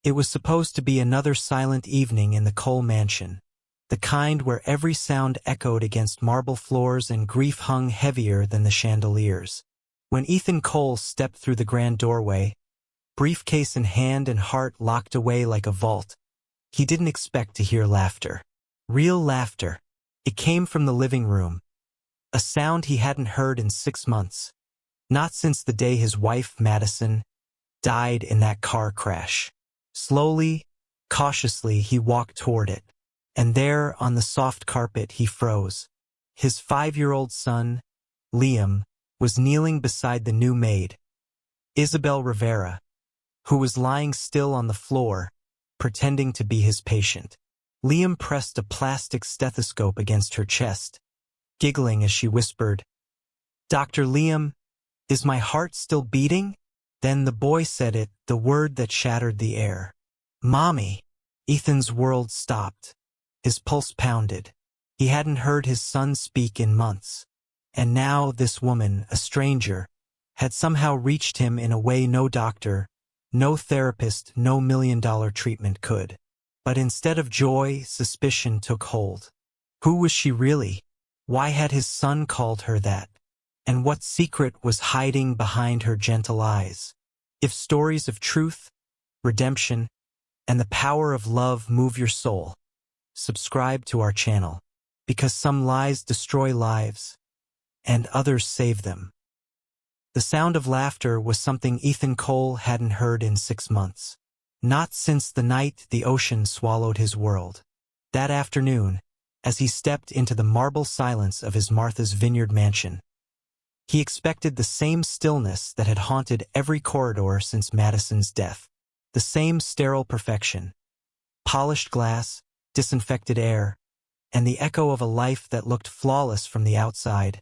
It was supposed to be another silent evening in the Cole mansion, the kind where every sound echoed against marble floors and grief hung heavier than the chandeliers. When Ethan Cole stepped through the grand doorway, briefcase in hand and heart locked away like a vault, he didn't expect to hear laughter. Real laughter. It came from the living room, a sound he hadn't heard in 6 months. Not since the day his wife, Madison, died in that car crash. Slowly, cautiously, he walked toward it, and there, on the soft carpet, he froze. His 5-year-old son, Liam, was kneeling beside the new maid, Isabel Rivera, who was lying still on the floor, pretending to be his patient. Liam pressed a plastic stethoscope against her chest, giggling as she whispered, "Dr. Liam, is my heart still beating?" Then the boy said it, the word that shattered the air. "Mommy!" Ethan's world stopped. His pulse pounded. He hadn't heard his son speak in months. And now this woman, a stranger, had somehow reached him in a way no doctor, no therapist, no million-dollar treatment could. But instead of joy, suspicion took hold. Who was she really? Why had his son called her that? And what secret was hiding behind her gentle eyes? If stories of truth, redemption, and the power of love move your soul, subscribe to our channel, because some lies destroy lives, and others save them. The sound of laughter was something Ethan Cole hadn't heard in 6 months. Not since the night the ocean swallowed his world. That afternoon, as he stepped into the marble silence of his Martha's Vineyard mansion, he expected the same stillness that had haunted every corridor since Madison's death. The same sterile perfection. Polished glass, disinfected air, and the echo of a life that looked flawless from the outside,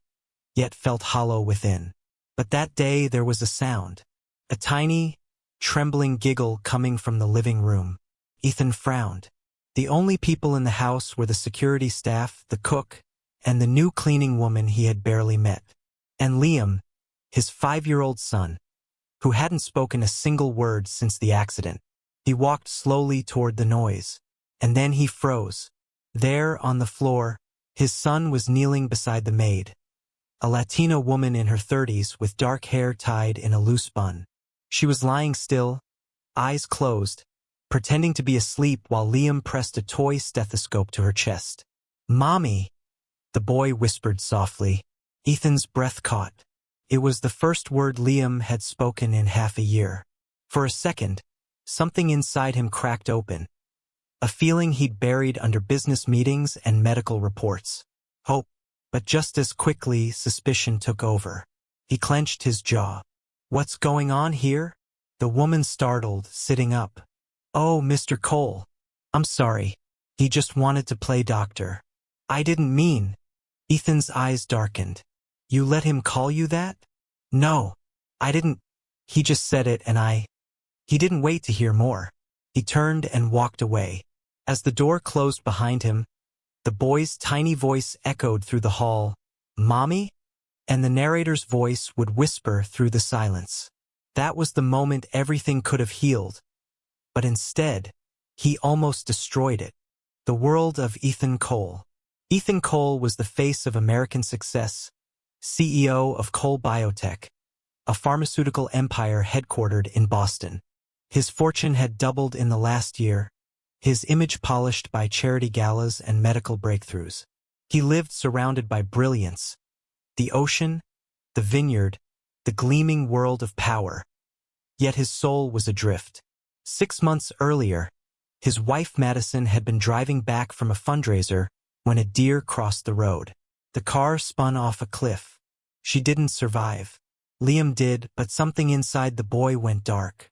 yet felt hollow within. But that day there was a sound. A tiny, trembling giggle coming from the living room. Ethan frowned. The only people in the house were the security staff, the cook, and the new cleaning woman he had barely met. And Liam, his 5-year-old son, who hadn't spoken a single word since the accident. He walked slowly toward the noise, and then he froze. There, on the floor, his son was kneeling beside the maid, a Latina woman in her 30s with dark hair tied in a loose bun. She was lying still, eyes closed, pretending to be asleep while Liam pressed a toy stethoscope to her chest. "Mommy," the boy whispered softly. Ethan's breath caught. It was the first word Liam had spoken in half a year. For a second, something inside him cracked open. A feeling he'd buried under business meetings and medical reports. Hope. But just as quickly, suspicion took over. He clenched his jaw. "What's going on here?" The woman startled, sitting up. "Oh, Mr. Cole. I'm sorry. He just wanted to play doctor." "I didn't mean." Ethan's eyes darkened. "You let him call you that?" "No, I didn't. He just said it and He didn't wait to hear more. He turned and walked away. As the door closed behind him, the boy's tiny voice echoed through the hall, "Mommy?" And the narrator's voice would whisper through the silence. That was the moment everything could have healed. But instead, he almost destroyed it. The world of Ethan Cole. Ethan Cole was the face of American success, CEO of Cole Biotech, a pharmaceutical empire headquartered in Boston. His fortune had doubled in the last year, his image polished by charity galas and medical breakthroughs. He lived surrounded by brilliance, the ocean, the vineyard, the gleaming world of power. Yet his soul was adrift. 6 months earlier, his wife Madison had been driving back from a fundraiser when a deer crossed the road. The car spun off a cliff. She didn't survive. Liam did, but something inside the boy went dark.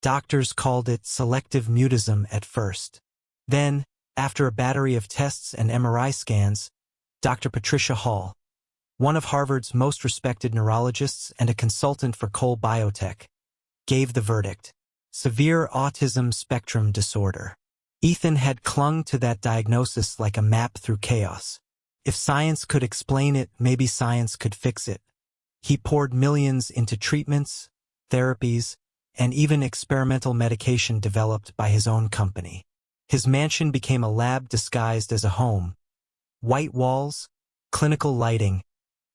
Doctors called it selective mutism at first. Then, after a battery of tests and MRI scans, Dr. Patricia Hall, one of Harvard's most respected neurologists and a consultant for Cole Biotech, gave the verdict: severe autism spectrum disorder. Ethan had clung to that diagnosis like a map through chaos. If science could explain it, maybe science could fix it. He poured millions into treatments, therapies, and even experimental medication developed by his own company. His mansion became a lab disguised as a home. White walls, clinical lighting,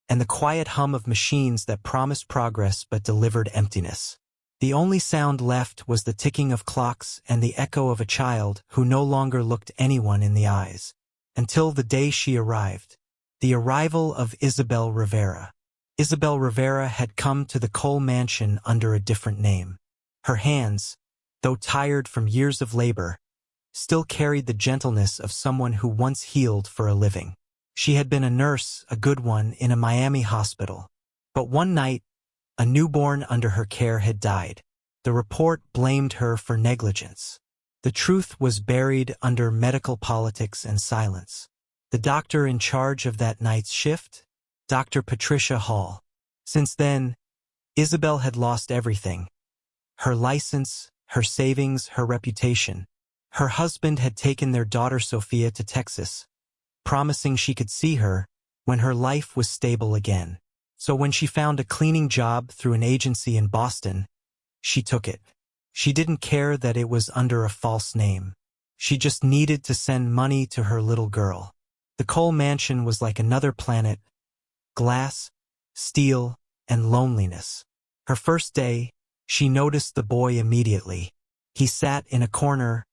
and the quiet hum of machines that promised progress but delivered emptiness. The only sound left was the ticking of clocks and the echo of a child who no longer looked anyone in the eyes. Until the day she arrived. The arrival of Isabel Rivera. Isabel Rivera had come to the Cole mansion under a different name. Her hands, though tired from years of labor, still carried the gentleness of someone who once healed for a living. She had been a nurse, a good one, in a Miami hospital. But one night, a newborn under her care had died. The report blamed her for negligence. The truth was buried under medical politics and silence. The doctor in charge of that night's shift? Dr. Patricia Hall. Since then, Isabel had lost everything. Her license, her savings, her reputation. Her husband had taken their daughter Sophia to Texas, promising she could see her when her life was stable again. So when she found a cleaning job through an agency in Boston, she took it. She didn't care that it was under a false name. She just needed to send money to her little girl. The Cole mansion was like another planet: glass, steel, and loneliness. Her first day, she noticed the boy immediately. He sat in a corner,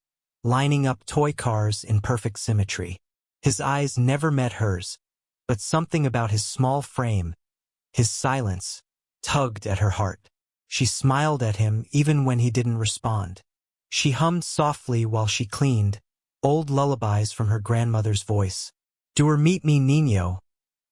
lining up toy cars in perfect symmetry. His eyes never met hers, but something about his small frame, his silence, tugged at her heart. She smiled at him even when he didn't respond. She hummed softly while she cleaned, old lullabies from her grandmother's voice. "Do er meet me, Niño.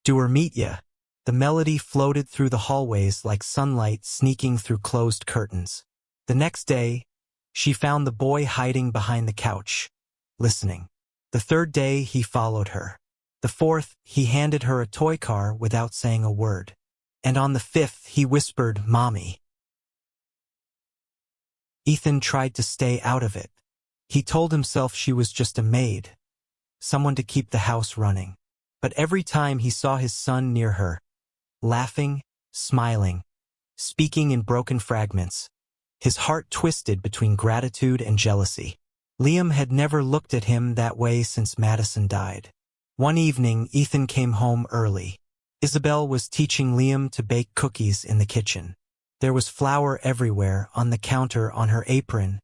Do er meet ya." The melody floated through the hallways like sunlight sneaking through closed curtains. The next day, she found the boy hiding behind the couch, listening. The third day, he followed her. The fourth, he handed her a toy car without saying a word. And on the fifth, he whispered, "Mommy." Ethan tried to stay out of it. He told himself she was just a maid, someone to keep the house running. But every time he saw his son near her, laughing, smiling, speaking in broken fragments, his heart twisted between gratitude and jealousy. Liam had never looked at him that way since Madison died. One evening, Ethan came home early. Isabel was teaching Liam to bake cookies in the kitchen. There was flour everywhere, on the counter, on her apron,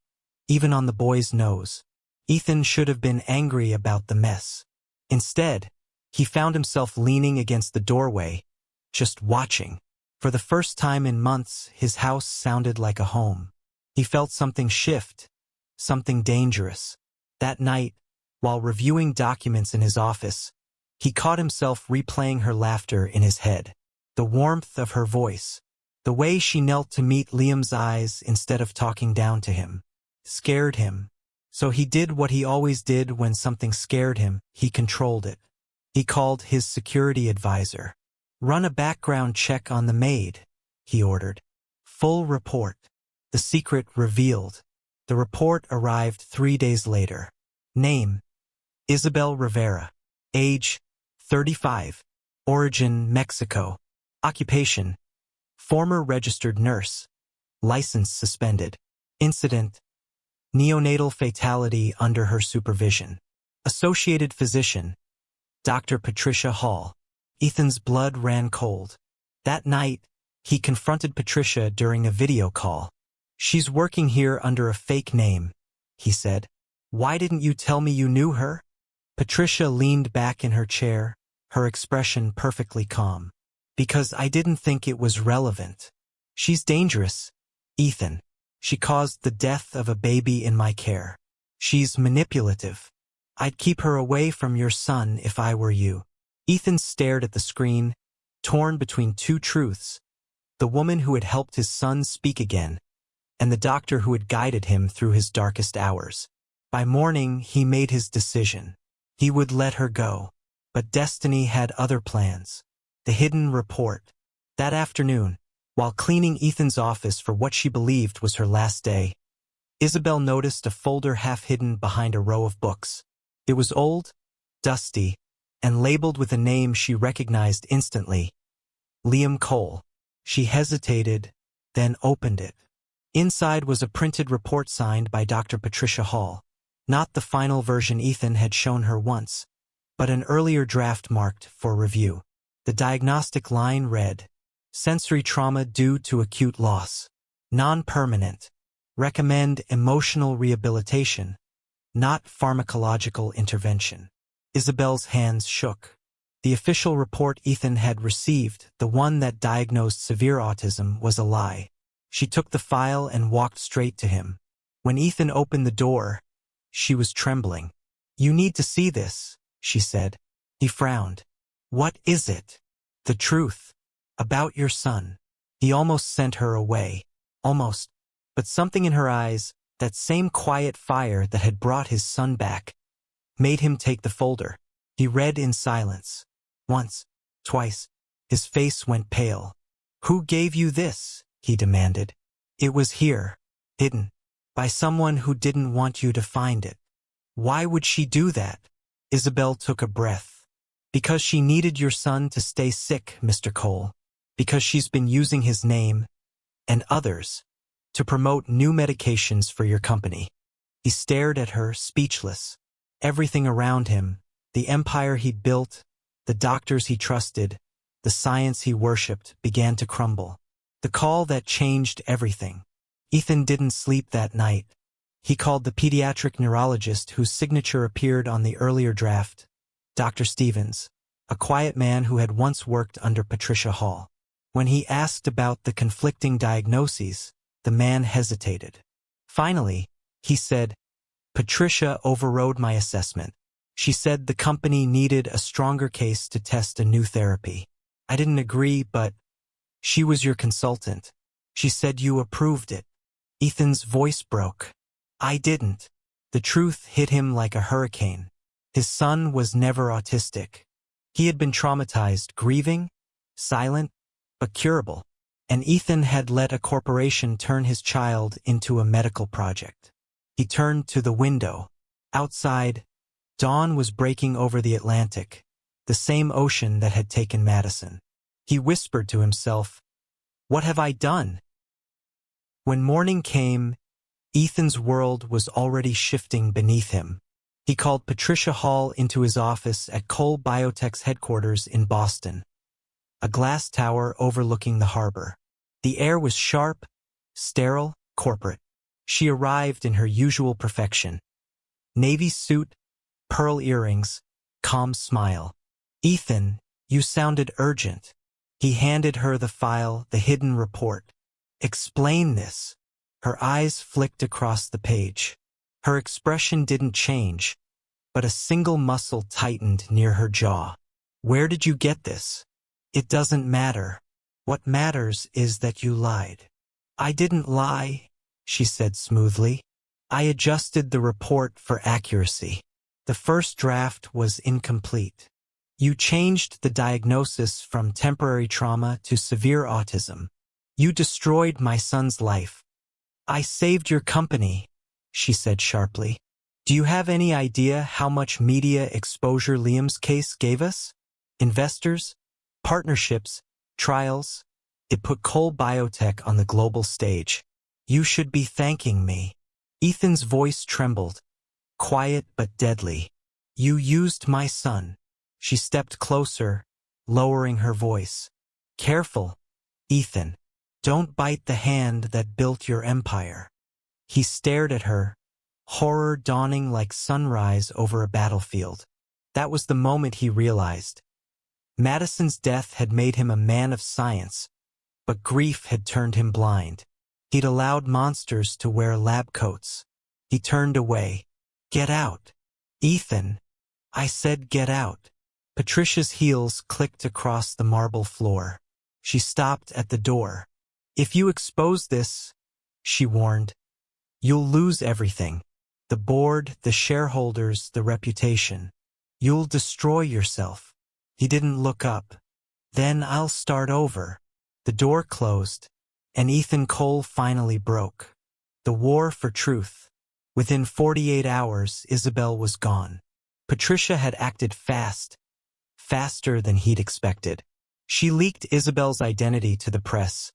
even on the boy's nose. Ethan should have been angry about the mess. Instead, he found himself leaning against the doorway, just watching. For the first time in months, his house sounded like a home. He felt something shift, something dangerous. That night, while reviewing documents in his office, he caught himself replaying her laughter in his head. The warmth of her voice, the way she knelt to meet Liam's eyes instead of talking down to him, scared him. So he did what he always did when something scared him: he controlled it. He called his security advisor. "Run a background check on the maid," he ordered. "Full report." The secret revealed. The report arrived 3 days later. Name: Isabel Rivera. Age: 35. Origin: Mexico. Occupation: former registered nurse. License suspended. Incident: neonatal fatality under her supervision. Associated physician: Dr. Patricia Hall. Ethan's blood ran cold. That night, he confronted Patricia during a video call. "She's working here under a fake name," he said. "Why didn't you tell me you knew her?" Patricia leaned back in her chair, her expression perfectly calm. "Because I didn't think it was relevant. She's dangerous, Ethan. She caused the death of a baby in my care. She's manipulative. I'd keep her away from your son if I were you." Ethan stared at the screen, torn between two truths: the woman who had helped his son speak again, and the doctor who had guided him through his darkest hours. By morning, he made his decision. He would let her go. But destiny had other plans. The hidden report. That afternoon, while cleaning Ethan's office for what she believed was her last day, Isabel noticed a folder half hidden behind a row of books. It was old, dusty, and labeled with a name she recognized instantly: Liam Cole. She hesitated, then opened it. Inside was a printed report signed by Dr. Patricia Hall. Not the final version Ethan had shown her once, but an earlier draft marked for review. The diagnostic line read, "Sensory trauma due to acute loss. Non-permanent. Recommend emotional rehabilitation, not pharmacological intervention." Isabel's hands shook. The official report Ethan had received, the one that diagnosed severe autism, was a lie. She took the file and walked straight to him. When Ethan opened the door, she was trembling. "You need to see this," she said. He frowned. "What is it?" "The truth. About your son." He almost sent her away. Almost. But something in her eyes, that same quiet fire that had brought his son back, made him take the folder. He read in silence. Once. Twice. His face went pale. "Who gave you this?" he demanded. "It was here. Hidden. By someone who didn't want you to find it." "Why would she do that?" Isabel took a breath. "Because she needed your son to stay sick, Mr. Cole. Because she's been using his name, and others, to promote new medications for your company." He stared at her, speechless. Everything around him, the empire he'd built, the doctors he trusted, the science he worshipped, began to crumble. The call that changed everything. Ethan didn't sleep that night. He called the pediatric neurologist whose signature appeared on the earlier draft, Dr. Stevens, a quiet man who had once worked under Patricia Hall. When he asked about the conflicting diagnoses, the man hesitated. Finally, he said, "Patricia overrode my assessment. She said the company needed a stronger case to test a new therapy. I didn't agree, but she was your consultant. She said you approved it." Ethan's voice broke. "I didn't." The truth hit him like a hurricane. His son was never autistic. He had been traumatized, grieving, silent, but curable. And Ethan had let a corporation turn his child into a medical project. He turned to the window. Outside, dawn was breaking over the Atlantic, the same ocean that had taken Madison. He whispered to himself, "What have I done?" When morning came, Ethan's world was already shifting beneath him. He called Patricia Hall into his office at Cole Biotech's headquarters in Boston, a glass tower overlooking the harbor. The air was sharp, sterile, corporate. She arrived in her usual perfection. Navy suit, pearl earrings, calm smile. "Ethan, you sounded urgent." He handed her the file, the hidden report. "Explain this." Her eyes flicked across the page. Her expression didn't change, but a single muscle tightened near her jaw. "Where did you get this?" "It doesn't matter. What matters is that you lied." "I didn't lie," she said smoothly. "I adjusted the report for accuracy. The first draft was incomplete. You changed the diagnosis from temporary trauma to severe autism. You destroyed my son's life." "I saved your company," she said sharply. "Do you have any idea how much media exposure Liam's case gave us? Investors, partnerships, trials. It put Cole Biotech on the global stage. You should be thanking me." Ethan's voice trembled, quiet but deadly. "You used my son." She stepped closer, lowering her voice. "Careful, Ethan. Don't bite the hand that built your empire." He stared at her, horror dawning like sunrise over a battlefield. That was the moment he realized. Madison's death had made him a man of science, but grief had turned him blind. He'd allowed monsters to wear lab coats. He turned away. "Get out." "Ethan." "I said get out." Patricia's heels clicked across the marble floor. She stopped at the door. "If you expose this," she warned, "you'll lose everything. The board, the shareholders, the reputation. You'll destroy yourself." He didn't look up. "Then I'll start over." The door closed, and Ethan Cole finally broke. The war for truth. Within 48 hours, Isabel was gone. Patricia had acted fast, faster than he'd expected. She leaked Isabel's identity to the press,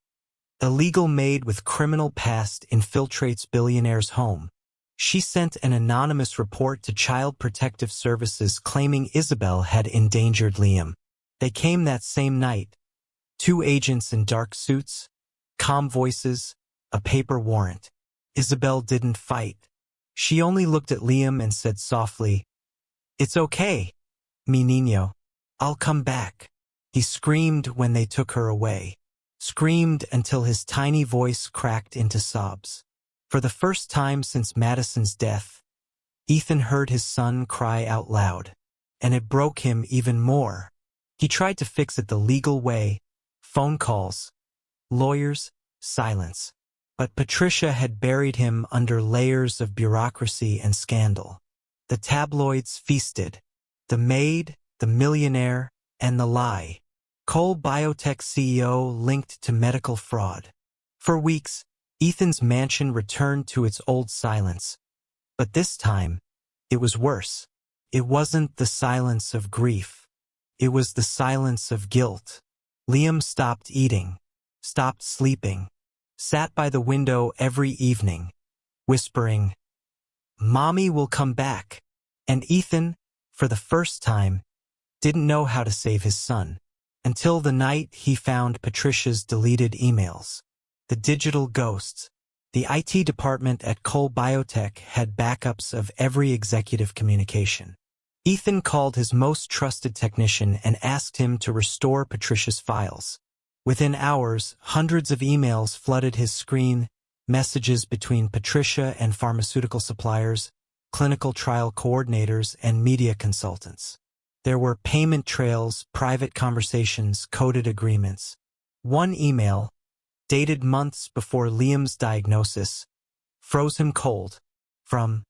Illegal maid with criminal past infiltrates billionaire's home. She sent an anonymous report to Child Protective Services claiming Isabel had endangered Liam. They came that same night. 2 agents in dark suits, calm voices, a paper warrant. Isabel didn't fight. She only looked at Liam and said softly, "It's okay, mi niño. I'll come back." He screamed when they took her away. Screamed until his tiny voice cracked into sobs. For the first time since Madison's death, Ethan heard his son cry out loud, and it broke him even more. He tried to fix it the legal way, phone calls, lawyers, silence. But Patricia had buried him under layers of bureaucracy and scandal. The tabloids feasted. The maid, the millionaire, and the lie. Cole Biotech CEO linked to medical fraud. For weeks, Ethan's mansion returned to its old silence. But this time, it was worse. It wasn't the silence of grief. It was the silence of guilt. Liam stopped eating, stopped sleeping, sat by the window every evening, whispering, "Mommy will come back." And Ethan, for the first time, didn't know how to save his son. Until the night he found Patricia's deleted emails. The digital ghosts. The IT department at Cole Biotech had backups of every executive communication. Ethan called his most trusted technician and asked him to restore Patricia's files. Within hours, hundreds of emails flooded his screen, messages between Patricia and pharmaceutical suppliers, clinical trial coordinators, and media consultants. There were payment trails, private conversations, coded agreements. One email, dated months before Liam's diagnosis, froze him cold. From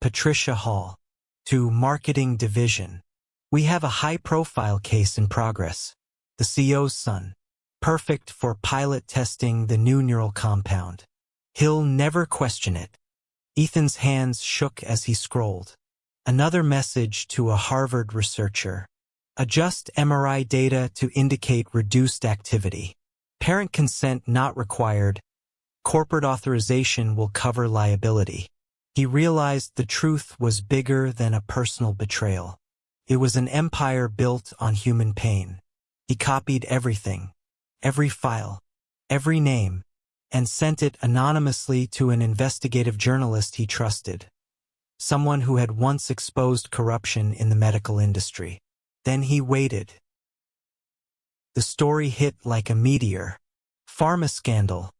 Patricia Hall to Marketing Division. "We have a high-profile case in progress. The CEO's son. Perfect for pilot testing the new neural compound. He'll never question it." Ethan's hands shook as he scrolled. Another message to a Harvard researcher. Adjust MRI data to indicate reduced activity. Parent consent not required. Corporate authorization will cover liability. He realized the truth was bigger than a personal betrayal. It was an empire built on human pain. He copied everything, every file, every name, and sent it anonymously to an investigative journalist he trusted. Someone who had once exposed corruption in the medical industry. Then he waited. The story hit like a meteor. Pharma scandal.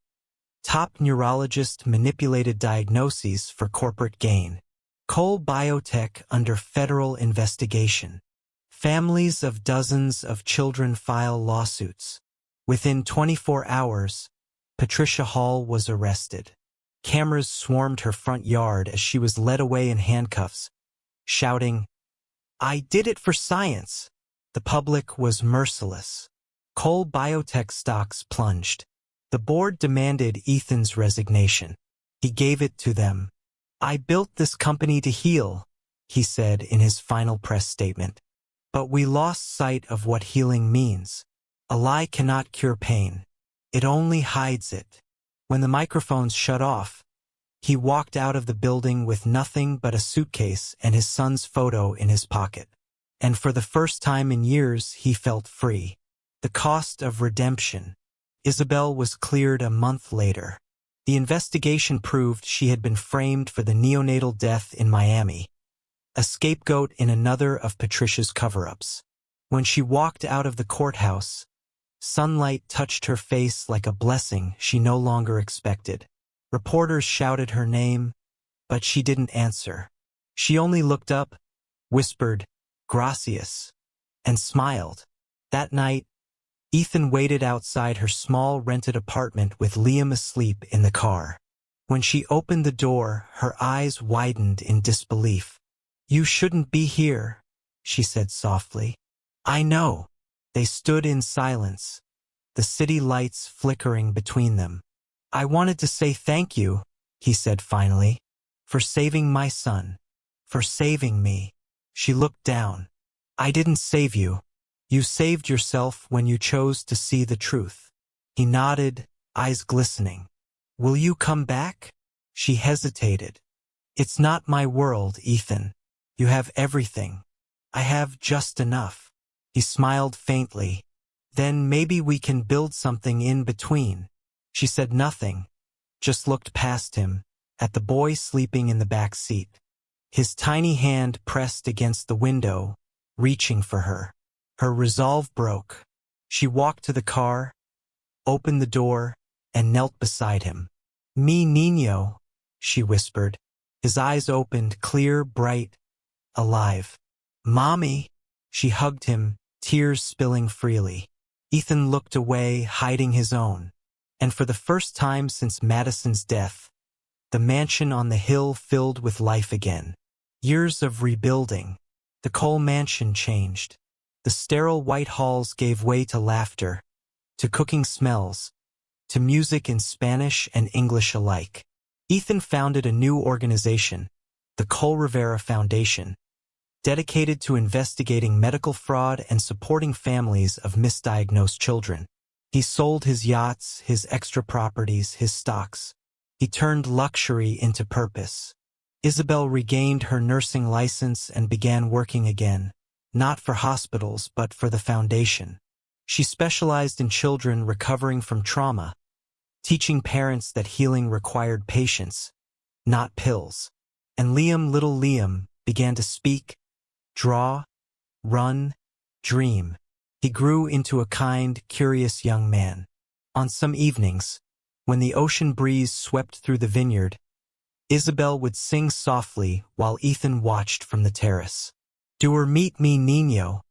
Top neurologist manipulated diagnoses for corporate gain. Cole Biotech under federal investigation. Families of dozens of children file lawsuits. Within 24 hours, Patricia Hall was arrested. Cameras swarmed her front yard as she was led away in handcuffs, shouting, "I did it for science." The public was merciless. Cole Biotech stocks plunged. The board demanded Ethan's resignation. He gave it to them. "I built this company to heal," he said in his final press statement. "But we lost sight of what healing means. A lie cannot cure pain. It only hides it." When the microphones shut off, he walked out of the building with nothing but a suitcase and his son's photo in his pocket. And for the first time in years, he felt free. The cost of redemption. Isabel was cleared a month later. The investigation proved she had been framed for the neonatal death in Miami, a scapegoat in another of Patricia's cover-ups. When she walked out of the courthouse, sunlight touched her face like a blessing she no longer expected. Reporters shouted her name, but she didn't answer. She only looked up, whispered, "Gracias," and smiled. That night, Ethan waited outside her small rented apartment with Liam asleep in the car. When she opened the door, her eyes widened in disbelief. "You shouldn't be here," she said softly. "I know." They stood in silence, the city lights flickering between them. "I wanted to say thank you," he said finally, "for saving my son, for saving me." She looked down. "I didn't save you. You saved yourself when you chose to see the truth." He nodded, eyes glistening. "Will you come back?" She hesitated. "It's not my world, Ethan. You have everything. I have just enough." He smiled faintly. "Then maybe we can build something in between." She said nothing, just looked past him, at the boy sleeping in the back seat. His tiny hand pressed against the window, reaching for her. Her resolve broke. She walked to the car, opened the door, and knelt beside him. "Mi niño," she whispered. His eyes opened, clear, bright, alive. "Mommy!" She hugged him, tears spilling freely. Ethan looked away, hiding his own. And for the first time since Madison's death, the mansion on the hill filled with life again. Years of rebuilding. The Cole mansion changed. The sterile white halls gave way to laughter, to cooking smells, to music in Spanish and English alike. Ethan founded a new organization, the Cole Rivera Foundation, dedicated to investigating medical fraud and supporting families of misdiagnosed children. He sold his yachts, his extra properties, his stocks. He turned luxury into purpose. Isabel regained her nursing license and began working again, not for hospitals but for the foundation. She specialized in children recovering from trauma, teaching parents that healing required patience, not pills. And little Liam, began to speak, draw, run, dream. He grew into a kind, curious young man. On some evenings, when the ocean breeze swept through the vineyard, Isabel would sing softly while Ethan watched from the terrace. "Do meet me, niño."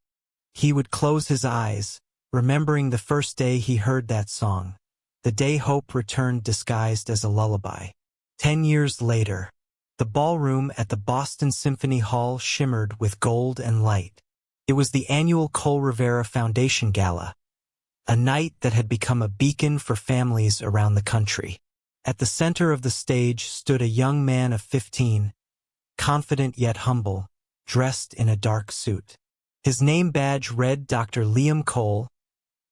He would close his eyes, remembering the first day he heard that song, the day hope returned disguised as a lullaby. 10 years later, the ballroom at the Boston Symphony Hall shimmered with gold and light. It was the annual Cole Rivera Foundation Gala, a night that had become a beacon for families around the country. At the center of the stage stood a young man of 15, confident yet humble, dressed in a dark suit. His name badge read Dr. Liam Cole,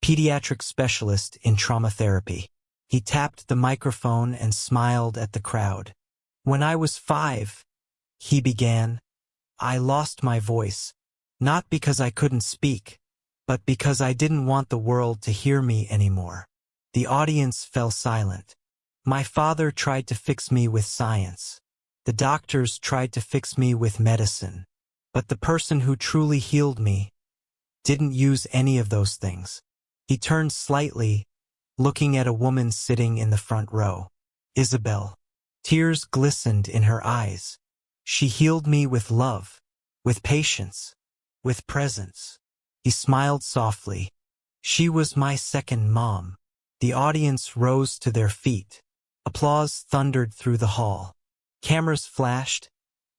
pediatric specialist in trauma therapy. He tapped the microphone and smiled at the crowd. "When I was 5, he began, I lost my voice, not because I couldn't speak, but because I didn't want the world to hear me anymore." The audience fell silent. "My father tried to fix me with science. The doctors tried to fix me with medicine. But the person who truly healed me didn't use any of those things." He turned slightly, looking at a woman sitting in the front row. Isabel. Tears glistened in her eyes. "She healed me with love, with patience, with presence." He smiled softly. "She was my second mom." The audience rose to their feet. Applause thundered through the hall. Cameras flashed,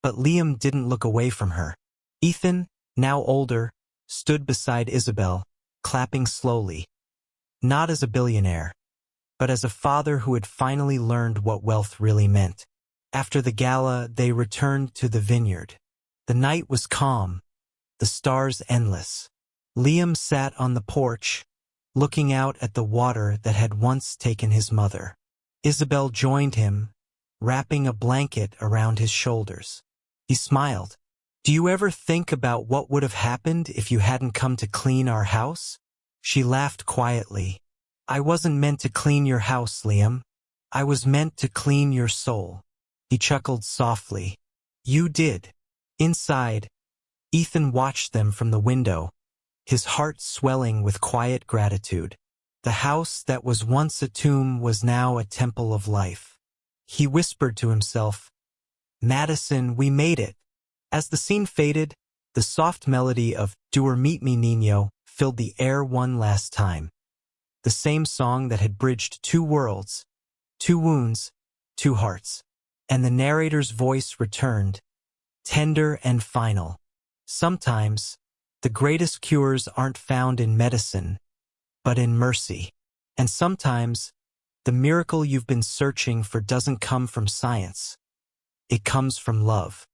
but Liam didn't look away from her. Ethan, now older, stood beside Isabel, clapping slowly. Not as a billionaire, but as a father who had finally learned what wealth really meant. After the gala, they returned to the vineyard. The night was calm, the stars endless. Liam sat on the porch, looking out at the water that had once taken his mother. Isabel joined him, wrapping a blanket around his shoulders. He smiled. "Do you ever think about what would have happened if you hadn't come to clean our house?" She laughed quietly. "I wasn't meant to clean your house, Liam. I was meant to clean your soul." He chuckled softly. "You did." Inside, Ethan watched them from the window, his heart swelling with quiet gratitude. The house that was once a tomb was now a temple of life. He whispered to himself, "Madison, we made it." As the scene faded, the soft melody of "Do Meet Me, Niño" filled the air one last time. The same song that had bridged 2 worlds, 2 wounds, 2 hearts. And the narrator's voice returned, tender and final. Sometimes, the greatest cures aren't found in medicine, but in mercy. And sometimes, the miracle you've been searching for doesn't come from science. It comes from love.